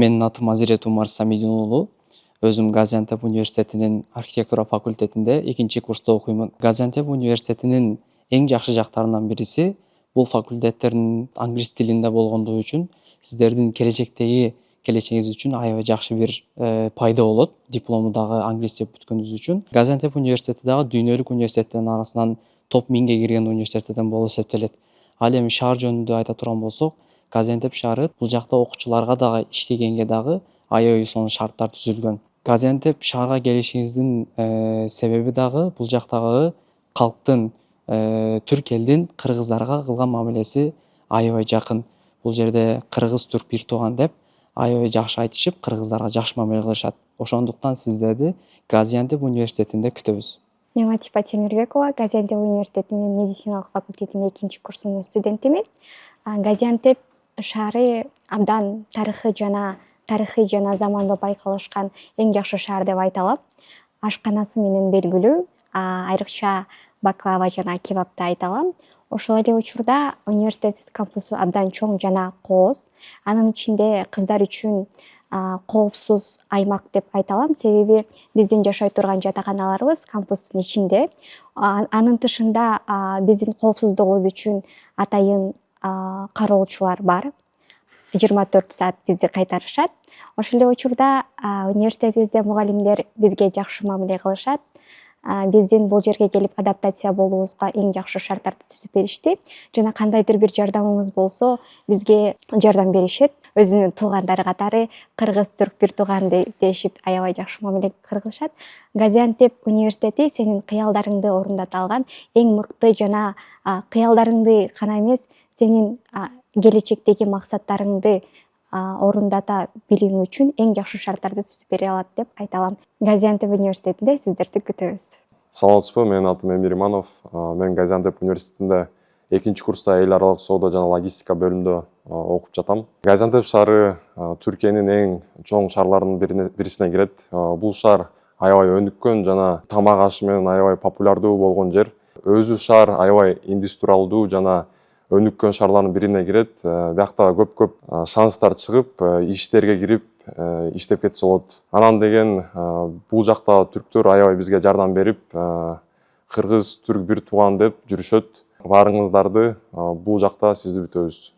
Менин атым Азирет Умар Самидин уулу. Өзүм Газиантеп университетинин архитектура факультетинде 2 курста окуймун. Газиантеп университетинин эң жакшы жактарынан бириси бул факультеттердин англис тилинде болгондугу үчүн сиздердин келечегиңиз үчүн аябай жакшы бир пайда болот. Диплому дагы англис деп бүткөнүңүз үчүн. Газиантеп университети дагы дүйнөлүк университеттердин арасынан топ 1000ге кирген университеттерден болуп эсептелет. Ал эми шаар жөнүндө айта турган болсок, Газиантеп шаары бул жакта окуучуларга дагы иштегенге дагы аябай сонун шарттар түзүлгөн. Газиантеп шаарга келишиңиздин себеби дагы бул жактагы калктын, түрк элдин кыргыздарга кылган мамилеси аябай жакын. Бул жерде кыргыз түрк бир тууган деп аябай жакшы айтышып, кыргыздарга жакшы мамиле кылышат. Ошондуктан сиздерди Газиантеп университетинде күтөбүз. Мен Латифа Темирбекова, Газиантеп университетинин медициналык факультетинин 2 курсунун студентимин. Газиантеп шаары абдан тарыхый жана заманбап байкалышкан эң жакшы шаар деп айта алам. Ашканасы менен белгилүү, айрыкча баклава жана кебапты айта алам. Ошол эле учурда университет кампусу абдан чоң жана кооз. Анын ичинде кыздар үчүн коопсуз аймак деп айта алам, себеби биздин жашай турган жатаканаларыбыз кампустун ичинде. Анын тышында биздин коопсуздугубуз үчүн атайын кароолчулар бар. 24 саат бизди кайтарышат. Ошол эле учурда университетибизде мугалимдер бизге жакшы мамиле кылышат. Биздин бул жерге келип адаптация болуубузга эң жакшы шарттарды түзүп беришти жана кандайдыр бир жардамыбыз болсо бизге жардам беришет. Өзүнүн туугандары катары кыргыз түрк бир тууган дешип аябай жакшы мамиле кылышат. Газиантеп университети сенин кыялдарыңды орундата алган эң мыкты жана кыялдарыңды гана эмес, сенин келечектеги максаттарыңды орундата билүүң үчүн эң жакшы шарттарды түзүп бере алат деп айта алам. Газиантеп университетинде сиздерди күтөбүз. Саламатсызбы, менин атым Эмир Иманов. Мен Газиантеп университетинде 2 курста эл аралык соода жана логистика бөлүмүндө окуп жатам. Газиантеп шаары Түркиянын эң чоң шаарларынын бирисине кирет. Бул шаар аябай өнүккөн жана тамак ашы менен аябай популярдуу болгон жер. Өзү шаар аябай индустриалдуу жана өнүккөн шаарлардын бирине кирет. Биякта көп шанстар чыгып, иштерге кирип иштеп кетсе болот. Анан деген бул жакта түрктөр аябай бизге жардам берип, кыргыз түрк бир тууган деп жүрүшөт. Баарыңыздарды бул жакта сизди күтөбүз.